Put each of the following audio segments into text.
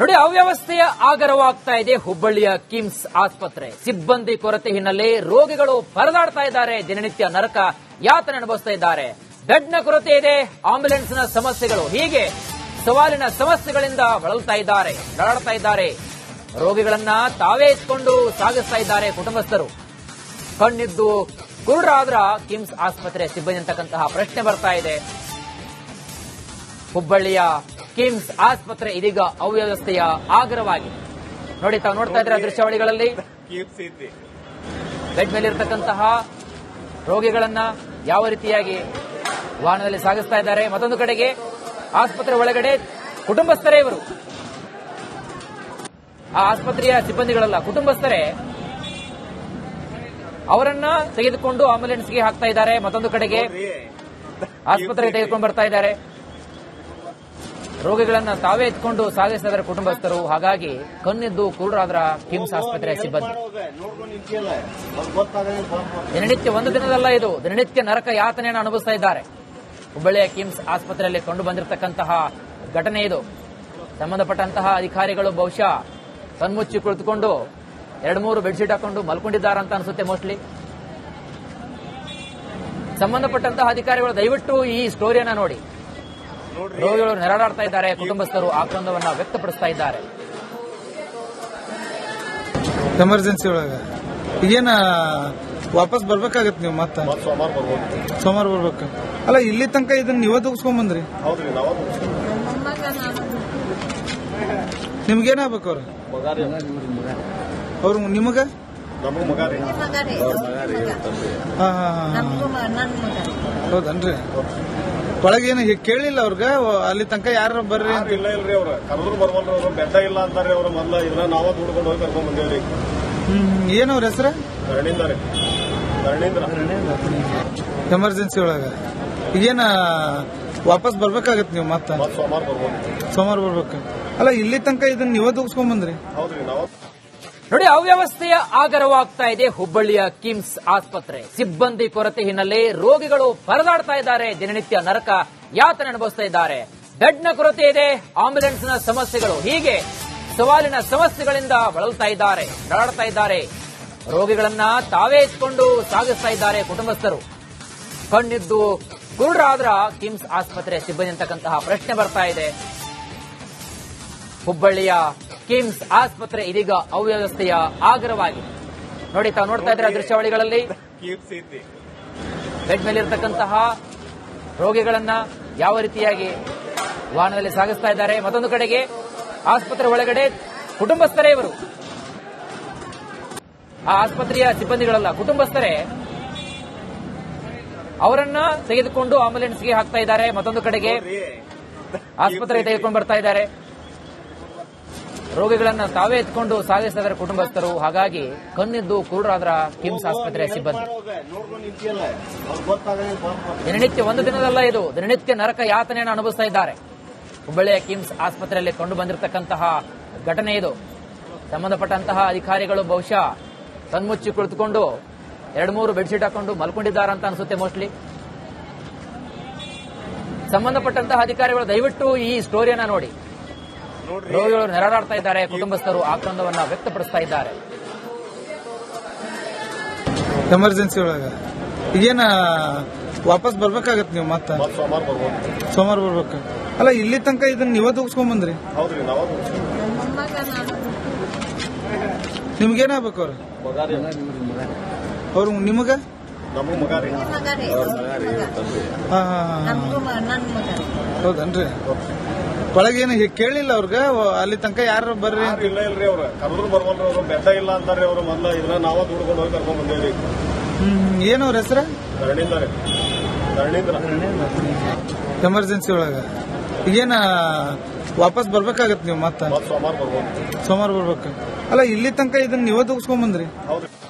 ನೋಡಿ, ಅವ್ಯವಸ್ಥೆಯ ಆಗರವಾಗ್ತಾ ಇದೆ ಹುಬ್ಬಳ್ಳಿಯ ಕಿಮ್ಸ್ ಆಸ್ಪತ್ರೆ. ಸಿಬ್ಬಂದಿ ಕೊರತೆ ಹಿನ್ನೆಲೆ ರೋಗಿಗಳು ಪರದಾಡ್ತಾ ಇದ್ದಾರೆ, ದಿನನಿತ್ಯ ನರಕ ಯಾತನೆ ಅನುಭವಿಸ್ತಾ ಇದ್ದಾರೆ. ಬೆಡ್ನ ಕೊರತೆ ಇದೆ, ಆಂಬ್ಯುಲೆನ್ಸ್ನ ಸಮಸ್ಯೆಗಳು, ಹೀಗೆ ಸವಾಲಿನ ಸಮಸ್ಯೆಗಳಿಂದ ಬಳಲ್ತಾ ಇದ್ದಾರೆ, ನರಳಾಡ್ತಾ ಇದ್ದಾರೆ. ರೋಗಿಗಳನ್ನ ತಾವೇ ಎತ್ಕೊಂಡು ಸಾಗಿಸ್ತಾ ಇದ್ದಾರೆ ಕುಟುಂಬಸ್ಥರು. ಕಣ್ಣಿದ್ದು ಕುರುಡರಾದ್ರ ಕಿಮ್ಸ್ ಆಸ್ಪತ್ರೆ ಸಿಬ್ಬಂದಿ ಅಂತಕ್ಕಂತಹ ಪ್ರಶ್ನೆ ಬರ್ತಾ ಇದೆ. ಹುಬ್ಬಳ್ಳಿಯ ಕಿಮ್ಸ್ ಆಸ್ಪತ್ರೆ ಇದೀಗ ಅವ್ಯವಸ್ಥೆಯ ಆಗರವಾಗಿದೆ. ನೋಡಿ, ತಾವು ನೋಡ್ತಾ ಇದ್ರೆ ದೃಶ್ಯಾವಳಿಗಳಲ್ಲಿ ಬೆಡ್ ಮೇಲಿರ್ತಕ್ಕಂತಹ ರೋಗಿಗಳನ್ನ ಯಾವ ರೀತಿಯಾಗಿ ವಾಹನದಲ್ಲಿ ಸಾಗಿಸ್ತಾ ಇದ್ದಾರೆ. ಮತ್ತೊಂದು ಕಡೆಗೆ ಆಸ್ಪತ್ರೆ ಒಳಗಡೆ ಕುಟುಂಬಸ್ಥರೇ ಇವರು, ಆ ಆಸ್ಪತ್ರೆಯ ಸಿಬ್ಬಂದಿಗಳಲ್ಲ, ಕುಟುಂಬಸ್ಥರೇ ಅವರನ್ನ ತೆಗೆದುಕೊಂಡು ಆಂಬ್ಯುಲೆನ್ಸ್ಗೆ ಹಾಕ್ತಾ ಇದ್ದಾರೆ. ಮತ್ತೊಂದು ಕಡೆಗೆ ಆಸ್ಪತ್ರೆಗೆ ತೆಗೆದುಕೊಂಡು ಬರ್ತಾ ಇದ್ದಾರೆ. ರೋಗಿಗಳನ್ನ ತಾವೇ ಎತ್ಕೊಂಡು ಸಾಗಿಸ್ತಾ ಇದ್ದಾರೆ ಕುಟುಂಬಸ್ಥರು. ಹಾಗಾಗಿ ಕಣ್ಣಿದ್ದು ಕುರುಡರಾದ್ರ ಕಿಮ್ಸ್ ಆಸ್ಪತ್ರೆಯ ಸಿಬ್ಬಂದಿ. ದಿನನಿತ್ಯ ಒಂದು ದಿನದಲ್ಲ ಇದು, ದಿನನಿತ್ಯ ನರಕ ಯಾತನೆಯನ್ನು ಅನುಭವಿಸ್ತಾ ಇದ್ದಾರೆ. ಹುಬ್ಬಳ್ಳಿಯ ಕಿಮ್ಸ್ ಆಸ್ಪತ್ರೆಯಲ್ಲಿ ಕಂಡು ಬಂದಿರತಕ್ಕಂತಹ ಘಟನೆ ಇದು. ಸಂಬಂಧಪಟ್ಟಂತಹ ಅಧಿಕಾರಿಗಳು ಬಹುಶಃ ಕಣ್ಮುಚ್ಚಿ ಕುಳಿತುಕೊಂಡು 2-3 ಬೆಡ್ಶೀಟ್ ಹಾಕೊಂಡು ಮಲ್ಕೊಂಡಿದ್ದಾರಂತ ಅನ್ಸುತ್ತೆ ಮೋಸ್ಟ್ಲಿ. ಸಂಬಂಧಪಟ್ಟಂತಹ ಅಧಿಕಾರಿಗಳು ದಯವಿಟ್ಟು ಈ ಸ್ಟೋರಿಯನ್ನ ನೋಡಿ. ರೋಗಿಗಳು ನೆರಳಾಡ್ತಾ ಇದ್ದಾರೆ, ಕುಟುಂಬಸ್ಥರು ಆಕ್ರಂದವನ್ನ ವ್ಯಕ್ತಪಡಿಸ್ತಾ ಇದ್ದಾರೆ. ಎಮರ್ಜೆನ್ಸಿ ಒಳಗ ಈಗೇನ ವಾಪಸ್ ಬರ್ಬೇಕಾಗತ್ತೆ, ನೀವು ಮತ್ತೆ ಸೋಮವಾರ ಬರ್ಬೇಕು. ಅಲ್ಲ, ಇಲ್ಲಿ ತನಕ ಇದನ್ನ ನೀವ ತಗಸ್ಕೊಂಡ್ ಬಂದ್ರಿ. ನಿಮ್ಗೇನಾಗ್ಬೇಕು ಅವ್ರು ನಿಮಗ? ಹೌದನ್ರಿ. ಒಳಗೇನು ಕೇಳಿಲ್ಲ ಅವ್ರಗ ಅಲ್ಲಿ ತನಕ ಯಾರು ಬರ್ರಿ ಅಂತ? ಇಲ್ಲ ಇಲ್ರಿ, ಅವ್ರ ಕರೆದ್ರು ಬರ್ವಲ್ರಿ, ಅವ್ರು ಬೆಡ್ಡ ಇಲ್ಲ ಅಂತಾರ್ರಿ. ಅವ್ರ ಮೊದ್ಲ ಇದನ್ನ ನಾವ ದುಡ್ಕೊಂಡು ಹೋಗಿ ಕರ್ಕೊಂಡ್ ಬಂದೇವ್ರಿ. ಏನ್ ಅವ್ರ ಹೆಸರ? ಧರಣೀಂದ್ರ. ಎಮರ್ಜೆನ್ಸಿ ಒಳಗ ಈಗೇನ ವಾಪಸ್ ಬರ್ಬೇಕಾಗತ್ತೆ, ನೀವು ಮತ್ತೆ ಸೋಮವಾರ ಬರ್ಬೇಕು. ಅಲ್ಲ, ಇಲ್ಲಿ ತನಕ ಇದನ್ನ ನೀವ ತಗಸ್ಕೊಂಡ್ ಬಂದ್ರಿ. ಹೌದ್ರಿ, ನಾವ ನೋಡಿ, ಅವ್ಯವಸ್ಥೆಯ ಆಗರವಾಗ್ತಾ ಇದೆ ಹುಬ್ಬಳ್ಳಿಯ ಕಿಮ್ಸ್ ಆಸ್ಪತ್ರೆ. ಸಿಬ್ಬಂದಿ ಕೊರತೆ ಹಿನ್ನೆಲೆ ರೋಗಿಗಳು ಪರದಾಡ್ತಾ ಇದ್ದಾರೆ, ದಿನನಿತ್ಯ ನರಕ ಯಾತನೆ ಅನುಭವಿಸ್ತಾ ಇದ್ದಾರೆ. ಬೆಡ್ನ ಕೊರತೆ ಇದೆ, ಆಂಬ್ಯುಲೆನ್ಸ್ನ ಸಮಸ್ಯೆಗಳು, ಹೀಗೆ ಸವಾಲಿನ ಸಮಸ್ಯೆಗಳಿಂದ ಬಳಲ್ತಾ ಇದ್ದಾರೆ, ನರಳಾಡ್ತಾ ಇದ್ದಾರೆ. ರೋಗಿಗಳನ್ನ ತಾವೇ ಎತ್ಕೊಂಡು ಸಾಗಿಸ್ತಾ ಇದ್ದಾರೆ ಕುಟುಂಬಸ್ಥರು. ಕಣ್ಣಿದ್ದು ಕುರುಡರಾದ್ರ ಕಿಮ್ಸ್ ಆಸ್ಪತ್ರೆ ಸಿಬ್ಬಂದಿ ಅಂತಕ್ಕಂತಹ ಪ್ರಶ್ನೆ ಬರ್ತಾ ಇದೆ. ಹುಬ್ಬಳ್ಳಿಯ ಕಿಮ್ಸ್ ಆಸ್ಪತ್ರೆ ಇದೀಗ ಅವ್ಯವಸ್ಥೆಯ ಆಗರವಾಗಿದೆ. ನೋಡಿ, ತಾವು ನೋಡ್ತಾ ಇದ್ರೆ ದೃಶ್ಯಾವಳಿಗಳಲ್ಲಿ ಬೆಡ್ ಮೇಲಿರ್ತಕ್ಕಂತಹ ರೋಗಿಗಳನ್ನ ಯಾವ ರೀತಿಯಾಗಿ ವಾಹನದಲ್ಲಿ ಸಾಗಿಸ್ತಾ ಇದ್ದಾರೆ. ಮತ್ತೊಂದು ಕಡೆಗೆ ಆಸ್ಪತ್ರೆ ಒಳಗಡೆ ಕುಟುಂಬಸ್ಥರೇ ಇವರು, ಆ ಆಸ್ಪತ್ರೆಯ ಸಿಬ್ಬಂದಿಗಳಲ್ಲ, ಕುಟುಂಬಸ್ಥರೇ ಅವರನ್ನ ತೆಗೆದುಕೊಂಡು ಆಂಬ್ಯುಲೆನ್ಸ್ಗೆ ಹಾಕ್ತಾ ಇದ್ದಾರೆ. ಮತ್ತೊಂದು ಕಡೆಗೆ ಆಸ್ಪತ್ರೆಗೆ ತೆಗೆದುಕೊಂಡು ಬರ್ತಾ ಇದ್ದಾರೆ. ರೋಗಿಗಳನ್ನ ತಾವೇ ಎತ್ಕೊಂಡು ಸಾಗಿಸ್ತಾ ಇದ್ದಾರೆ ಕುಟುಂಬಸ್ಥರು. ಹಾಗಾಗಿ ಕಣ್ಣಿದ್ದು ಕುರುಡರಾದ್ರ ಕಿಮ್ಸ್ ಆಸ್ಪತ್ರೆಯ ಸಿಬ್ಬಂದಿ. ದಿನನಿತ್ಯ ಒಂದು ದಿನದಲ್ಲ ಇದು, ದಿನನಿತ್ಯ ನರಕ ಯಾತನೆಯನ್ನು ಅನುಭವಿಸ್ತಾ ಇದ್ದಾರೆ. ಹುಬ್ಬಳ್ಳಿಯ ಕಿಮ್ಸ್ ಆಸ್ಪತ್ರೆಯಲ್ಲಿ ಕಂಡು ಬಂದಿರತಕ್ಕಂತಹ ಘಟನೆ ಇದು. ಸಂಬಂಧಪಟ್ಟಂತಹ ಅಧಿಕಾರಿಗಳು ಬಹುಶಃ ಕಣ್ಮುಚ್ಚಿ ಕುಳಿತುಕೊಂಡು 2-3 ಬೆಡ್ಶೀಟ್ ಹಾಕೊಂಡು ಮಲ್ಕೊಂಡಿದ್ದಾರಂತ ಅನ್ಸುತ್ತೆ ಮೋಸ್ಟ್ಲಿ. ಸಂಬಂಧಪಟ್ಟಂತಹ ಅಧಿಕಾರಿಗಳು ದಯವಿಟ್ಟು ಈ ಸ್ಟೋರಿಯನ್ನ ನೋಡಿ. ರೋಗಿಗಳು ನೆರಳಾಡ್ತಾ ಇದ್ದಾರೆ, ಕುಟುಂಬಸ್ಥರು ಆಕ್ರಂದವನ್ನ ವ್ಯಕ್ತಪಡಿಸ್ತಾ ಇದ್ದಾರೆ. ಎಮರ್ಜೆನ್ಸಿ ಒಳಗ ಈಗೇನ ವಾಪಸ್ ಬರ್ಬೇಕಾಗತ್ತೆ, ನೀವು ಮತ್ತೆ ಸೋಮವಾರ ಬರ್ಬೇಕು. ಅಲ್ಲ, ಇಲ್ಲಿ ತನಕ ಇದನ್ನ ನೀವ ತಗಸ್ಕೊಂಡ್ ಬಂದ್ರಿ. ಹೌದ್ರಿ, ನಾವ ನಿಮ್ಗೇನಾಗ್ಬೇಕು ಅವ್ರು ನಿಮಗ? ನಮಗ್ ಮಗ ರೀ. ಹೌದನ್ರಿ. ಒಳಗೇನು ಕೇಳಿಲ್ಲ ಅವ್ರಗ ಅಲ್ಲಿ ತನಕ ಯಾರು ಬರ್ರಿ ಅಂತ? ಇಲ್ಲ ಇಲ್ರಿ, ಅವ್ರ ಕರೆದ್ರು ಬರ್ವಲ್ರಿ, ಅವ್ರು ಬೆಡ್ಡ ಇಲ್ಲ ಅಂತಾರ್ರಿ. ಅವ್ರ ಮೊದ್ಲ ಇದನ್ನ ನಾವ ದುಡ್ಕೊಂಡು ಹೋಗಿ ಕರ್ಕೊಂಡ್ ಬಂದೇವ್ರಿ. ಏನ್ ಅವ್ರ ಹೆಸರ? ಧರಣೀಂದ್ರ. ಎಮರ್ಜೆನ್ಸಿ ಒಳಗ ಈಗೇನ ವಾಪಸ್ ಬರ್ಬೇಕಾಗತ್ತೆ, ನೀವು ಮತ್ತೆ ಸೋಮವಾರ ಬರ್ಬೇಕು. ಅಲ್ಲ, ಇಲ್ಲಿ ತನಕ ಇದನ್ನ ನೀವ ತಗಸ್ಕೊಂಡ್ ಬಂದ್ರಿ.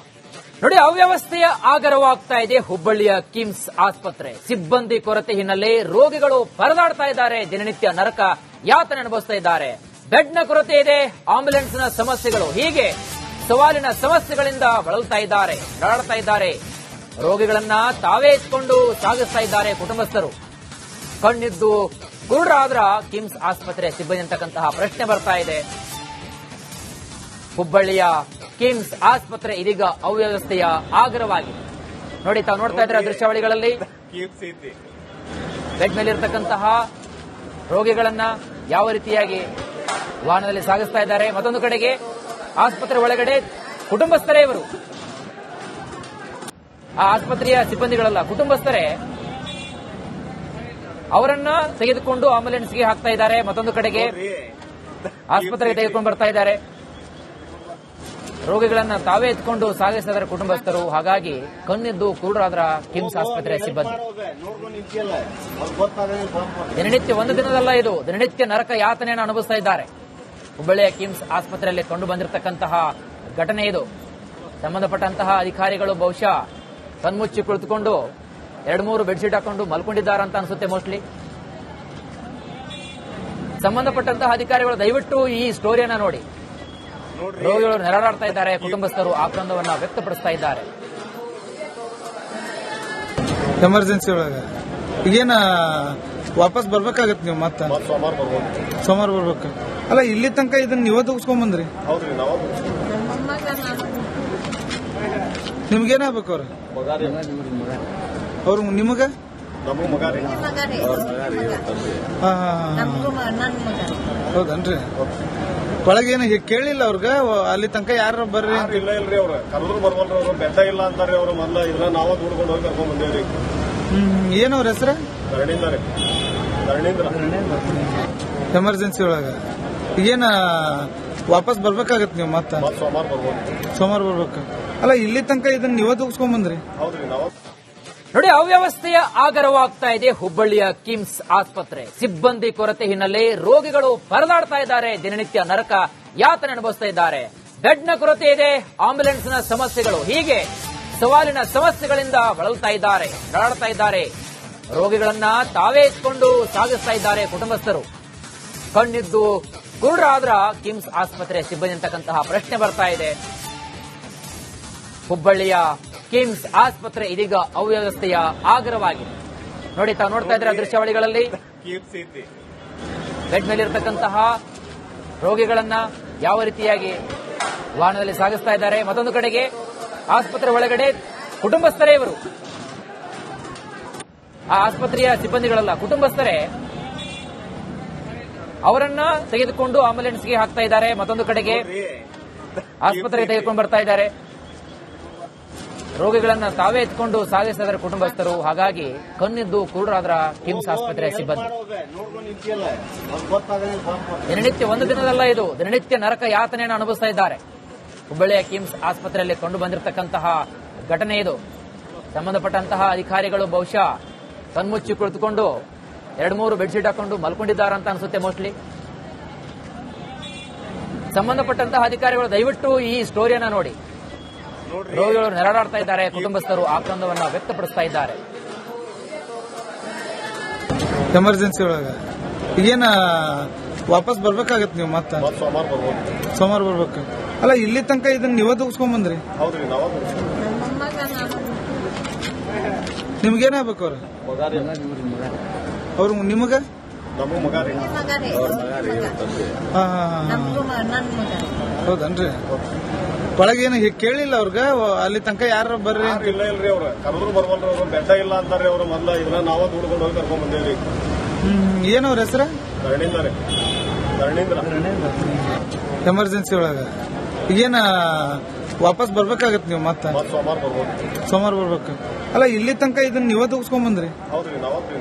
ನೋಡಿ, ಅವ್ಯವಸ್ಥೆಯ ಆಗರವಾಗ್ತಾ ಇದೆ ಹುಬ್ಬಳ್ಳಿಯ ಕಿಮ್ಸ್ ಆಸ್ಪತ್ರೆ. ಸಿಬ್ಬಂದಿ ಕೊರತೆ ಹಿನ್ನೆಲೆ ರೋಗಿಗಳು ಪರದಾಡ್ತಾ ಇದ್ದಾರೆ, ದಿನನಿತ್ಯ ನರಕ ಯಾತನೆ ಅನುಭವಿಸ್ತಾ ಇದ್ದಾರೆ. ಬೆಡ್ನ ಕೊರತೆ ಇದೆ, ಆಂಬ್ಯುಲೆನ್ಸ್ನ ಸಮಸ್ಯೆಗಳು, ಹೀಗೆ ಸವಾಲಿನ ಸಮಸ್ಯೆಗಳಿಂದ ಬಳಲ್ತಾ ಇದ್ದಾರೆ, ನರಳಾಡ್ತಾ ಇದ್ದಾರೆ. ರೋಗಿಗಳನ್ನ ತಾವೇ ಎತ್ಕೊಂಡು ಸಾಗಿಸ್ತಾ ಇದ್ದಾರೆ ಕುಟುಂಬಸ್ಥರು. ಕಣ್ಣಿದ್ದು ಕುರುಡರಾದ್ರ ಕಿಮ್ಸ್ ಆಸ್ಪತ್ರೆ ಸಿಬ್ಬಂದಿ ಅಂತಕ್ಕಂತಹ ಪ್ರಶ್ನೆ ಬರ್ತಾ ಇದೆ. ಹುಬ್ಬಳ್ಳಿಯ ಕಿಮ್ಸ್ ಆಸ್ಪತ್ರೆ ಇದೀಗ ಅವ್ಯವಸ್ಥೆಯ ಆಗರವಾಗಿದೆ. ನೋಡಿ, ತಾವು ನೋಡ್ತಾ ಇದ್ರೆ ದೃಶ್ಯಾವಳಿಗಳಲ್ಲಿ ಬೆಡ್ ಮೇಲಿರ್ತಕ್ಕಂತಹ ರೋಗಿಗಳನ್ನ ಯಾವ ರೀತಿಯಾಗಿ ವಾಹನದಲ್ಲಿ ಸಾಗಿಸ್ತಾ ಇದ್ದಾರೆ. ಮತ್ತೊಂದು ಕಡೆಗೆ ಆಸ್ಪತ್ರೆ ಒಳಗಡೆ ಕುಟುಂಬಸ್ಥರೇ ಇವರು, ಆ ಆಸ್ಪತ್ರೆಯ ಸಿಬ್ಬಂದಿಗಳಲ್ಲ, ಕುಟುಂಬಸ್ಥರೇ ಅವರನ್ನ ತೆಗೆದುಕೊಂಡು ಆಂಬ್ಯುಲೆನ್ಸ್ಗೆ ಹಾಕ್ತಾ ಇದ್ದಾರೆ. ಮತ್ತೊಂದು ಕಡೆಗೆ ಆಸ್ಪತ್ರೆಗೆ ತೆಗೆದುಕೊಂಡು ಬರ್ತಾ ಇದ್ದಾರೆ. ರೋಗಿಗಳನ್ನ ತಾವೇ ಎತ್ಕೊಂಡು ಸಾಗಿಸ್ತಾ ಇದ್ದಾರೆ ಕುಟುಂಬಸ್ಥರು. ಹಾಗಾಗಿ ಕಣ್ಣಿದ್ದು ಕುರುಡರಾದ್ರ ಕಿಮ್ಸ್ ಆಸ್ಪತ್ರೆಯ ಸಿಬ್ಬಂದಿ. ದಿನನಿತ್ಯ ಒಂದು ದಿನದಲ್ಲ ಇದು, ದಿನನಿತ್ಯ ನರಕ ಯಾತನೆಯನ್ನು ಅನುಭವಿಸ್ತಾ ಇದ್ದಾರೆ. ಹುಬ್ಬಳ್ಳಿಯ ಕಿಮ್ಸ್ ಆಸ್ಪತ್ರೆಯಲ್ಲಿ ಕಂಡು ಬಂದಿರತಕ್ಕಂತಹ ಘಟನೆ ಇದು. ಸಂಬಂಧಪಟ್ಟಂತಹ ಅಧಿಕಾರಿಗಳು ಬಹುಶಃ ಕಣ್ಮುಚ್ಚಿ ಕುಳಿತುಕೊಂಡು 2-3 ಬೆಡ್ಶೀಟ್ ಹಾಕೊಂಡು ಮಲ್ಕೊಂಡಿದ್ದಾರಂತ ಅನ್ಸುತ್ತೆ ಮೋಸ್ಟ್ಲಿ. ಸಂಬಂಧಪಟ್ಟಂತಹ ಅಧಿಕಾರಿಗಳು ದಯವಿಟ್ಟು ಈ ಸ್ಟೋರಿಯನ್ನ ನೋಡಿ. ರೋಗಿಗಳು ನೆರಳಾಡ್ತಾ ಇದ್ದಾರೆ, ಕುಟುಂಬಸ್ಥರು ಆಕ್ರಂದವನ್ನ ವ್ಯಕ್ತಪಡಿಸ್ತಾ ಇದ್ದಾರೆ. ಎಮರ್ಜೆನ್ಸಿ ಒಳಗ ಈಗೇನ ವಾಪಸ್ ಬರ್ಬೇಕಾಗತ್ತೆ ನೀವು ಮತ್ತೆ ಸೋಮವಾರ ಬರ್ಬೇಕು. ಅಲ್ಲ, ಇಲ್ಲಿ ತನಕ ಇದನ್ನ ನೀವ ತಗಸ್ಕೊಂಡ್ ಬಂದ್ರಿ. ನಿಮ್ಗೇನಾಗ್ಬೇಕು ಅವ್ರು ನಿಮಗ ಹೌದನ್ರಿ? ಒಳಗೇನು ಕೇಳಿಲ್ಲ ಅವ್ರಗ ಅಲ್ಲಿ ತನಕ ಯಾರು ಬರ್ರಿ ಅಂತ? ಇಲ್ಲ ಇಲ್ರಿ, ಅವ್ರ ಕರೆದ್ರು ಬರ್ಬಲ್ರಿ, ಅವ್ರು ಬೆಡ್ಡ ಇಲ್ಲ ಅಂತಾರ್ರಿ. ಅವ್ರು ಮೊದ್ಲ ಇದನ್ನ ನಾವ ದುಡ್ಕೊಂಡು ಹೋಗಿ ಕರ್ಕೊಂಡ್ ಬಂದೇವ್ರಿ. ಏನ್ ಅವ್ರ ಹೆಸರ? ಧರಣೀಂದ್ರ. ಎಮರ್ಜೆನ್ಸಿ ಒಳಗ ಈಗೇನ ವಾಪಸ್ ಬರ್ಬೇಕಾಗತ್ತೆ ನೀವು ಮತ್ತೆ ಸೋಮವಾರ ಬರ್ಬೇಕು. ಅಲ್ಲ, ಇಲ್ಲಿ ತನಕ ಇದನ್ನ ನೀವ ತಗಸ್ಕೊಂಡ್ ಬಂದ್ರಿ. ಹೌದ್ರಿ, ನಾವ ನೋಡಿ, ಅವ್ಯವಸ್ಥೆಯ ಆಗರವಾಗ್ತಾ ಇದೆ ಹುಬ್ಬಳ್ಳಿಯ ಕಿಮ್ಸ್ ಆಸ್ಪತ್ರೆ. ಸಿಬ್ಬಂದಿ ಕೊರತೆ ಹಿನ್ನೆಲೆ ರೋಗಿಗಳು ಪರದಾಡ್ತಾ ಇದ್ದಾರೆ. ದಿನನಿತ್ಯ ನರಕ ಯಾತನೆ ಅನುಭವಿಸ್ತಾ ಇದ್ದಾರೆ. ಬೆಡ್ನ ಕೊರತೆ ಇದೆ, ಆಂಬ್ಯುಲೆನ್ಸ್ನ ಸಮಸ್ಯೆಗಳು, ಹೀಗೆ ಸವಾಲಿನ ಸಮಸ್ಯೆಗಳಿಂದ ಬಳಲ್ತಾ ಇದ್ದಾರೆ, ನರಳಾಡ್ತಾ ಇದ್ದಾರೆ. ರೋಗಿಗಳನ್ನ ತಾವೇ ಎತ್ಕೊಂಡು ಸಾಗಿಸ್ತಾ ಇದ್ದಾರೆ ಕುಟುಂಬಸ್ಥರು. ಕಣ್ಣಿದ್ದು ಕುರುಡರಾದ್ರ ಕಿಮ್ಸ್ ಆಸ್ಪತ್ರೆ ಸಿಬ್ಬಂದಿ ಅಂತಕ್ಕಂತಹ ಪ್ರಶ್ನೆ ಬರ್ತಾ ಇದೆ. ಹುಬ್ಬಳ್ಳಿಯ ಕಿಮ್ಸ್ ಆಸ್ಪತ್ರೆ ಇದೀಗ ಅವ್ಯವಸ್ಥೆಯ ಆಗರವಾಗಿದೆ. ನೋಡಿ, ತಾವು ನೋಡ್ತಾ ಇದ್ರೆ ದೃಶ್ಯಾವಳಿಗಳಲ್ಲಿ ಬೆಡ್ ಮೇಲಿರ್ತಕ್ಕಂತಹ ರೋಗಿಗಳನ್ನ ಯಾವ ರೀತಿಯಾಗಿ ವಾಹನದಲ್ಲಿ ಸಾಗಿಸ್ತಾ ಇದ್ದಾರೆ. ಮತ್ತೊಂದು ಕಡೆಗೆ ಆಸ್ಪತ್ರೆ ಒಳಗಡೆ ಕುಟುಂಬಸ್ಥರೇ ಇವರು, ಆ ಆಸ್ಪತ್ರೆಯ ಸಿಬ್ಬಂದಿಗಳಲ್ಲ, ಕುಟುಂಬಸ್ಥರೇ ಅವರನ್ನ ತೆಗೆದುಕೊಂಡು ಆಂಬ್ಯುಲೆನ್ಸ್ಗೆ ಹಾಕ್ತಾ ಇದ್ದಾರೆ. ಮತ್ತೊಂದು ಕಡೆಗೆ ಆಸ್ಪತ್ರೆಗೆ ತೆಗೆದುಕೊಂಡು ಬರ್ತಾ ಇದ್ದಾರೆ. ರೋಗಿಗಳನ್ನ ತಾವೇ ಎತ್ಕೊಂಡು ಸಾಗಿಸ್ತಾ ಇದ್ದಾರೆ ಕುಟುಂಬಸ್ಥರು. ಹಾಗಾಗಿ ಕಣ್ಣಿದ್ದು ಕುರುಡರಾದ್ರ ಕಿಮ್ಸ್ ಆಸ್ಪತ್ರೆಯ ಸಿಬ್ಬಂದಿ. ದಿನನಿತ್ಯ ಒಂದು ದಿನದಲ್ಲ ಇದು, ದಿನನಿತ್ಯ ನರಕ ಯಾತನೆಯನ್ನು ಅನುಭವಿಸ್ತಾ ಇದ್ದಾರೆ. ಹುಬ್ಬಳ್ಳಿಯ ಕಿಮ್ಸ್ ಆಸ್ಪತ್ರೆಯಲ್ಲಿ ಕಂಡು ಬಂದಿರತಕ್ಕಂತಹ ಘಟನೆ ಇದು. ಸಂಬಂಧಪಟ್ಟಂತಹ ಅಧಿಕಾರಿಗಳು ಬಹುಶಃ ಕಣ್ಮುಚ್ಚಿ ಕುಳಿತುಕೊಂಡು 2-3 ಬೆಡ್ಶೀಟ್ ಹಾಕೊಂಡು ಮಲ್ಕೊಂಡಿದ್ದಾರಂತ ಅನ್ಸುತ್ತೆ ಮೋಸ್ಟ್ಲಿ. ಸಂಬಂಧಪಟ್ಟಂತಹ ಅಧಿಕಾರಿಗಳು ದಯವಿಟ್ಟು ಈ ಸ್ಟೋರಿಯನ್ನ ನೋಡಿ. ರೋಗಿಗಳು ನೆರಳಾಡ್ತಾ ಇದ್ದಾರೆ, ಕುಟುಂಬಸ್ಥರು ಆಕ್ರಂದವನ್ನ ವ್ಯಕ್ತಪಡಿಸ್ತಾ ಇದ್ದಾರೆ. ಎಮರ್ಜೆನ್ಸಿ ಒಳಗ ಈಗೇನ ವಾಪಸ್ ಬರ್ಬೇಕಾಗತ್ತೆ ನೀವು ಮತ್ತೆ ಸೋಮವಾರ ಬರ್ಬೇಕು. ಅಲ್ಲ, ಇಲ್ಲಿ ತನಕ ಇದನ್ನ ನೀವ ತಗಸ್ಕೊಂಡ್ ಬಂದ್ರಿ. ಹೌದ್ರಿ, ನಾವ ನಿಮ್ಗೇನಾಗ್ಬೇಕು ಅವ್ರು ನಿಮಗ ಹೌದನ್ರಿ? ಒಳಗೇನು ಕೇಳಿಲ್ಲ ಅವ್ರಗ ಅಲ್ಲಿ ತನಕ ಯಾರು ಬರ್ರಿ ಅಂತ? ಇಲ್ಲ ಇಲ್ರಿ, ಅವ್ರ ಕರೆದ್ರು ಬರ್ಬಲ್ರಿ. ಅವ್ರು ಬೆಡ್ಡ ಇಲ್ಲ ಅಂತಾರ್ರಿ. ಅವ್ರು ಮೊದ್ಲ ಇದನ್ನ ನಾವ ದುಡ್ಕೊಂಡು ಹೋಗಿ ಕರ್ಕೊಂಡ್ ಬಂದೇವ್ರಿ. ಏನ್ ಅವ್ರ ಹೆಸರ? ಧರಣೀಂದ್ರ. ಎಮರ್ಜೆನ್ಸಿ ಒಳಗ ಈಗೇನ ವಾಪಸ್ ಬರ್ಬೇಕಾಗತ್ತೆ ನೀವು ಮತ್ತೆ ಸೋಮವಾರ ಸೋಮವಾರ ಬರ್ಬೇಕು. ಅಲ್ಲ, ಇಲ್ಲಿ ತನಕ ಇದನ್ನ ನೀವ ತಗಸ್ಕೊಂಡ್ ಬಂದ್ರಿ. ಹೌದ್ರಿ, ನಾವ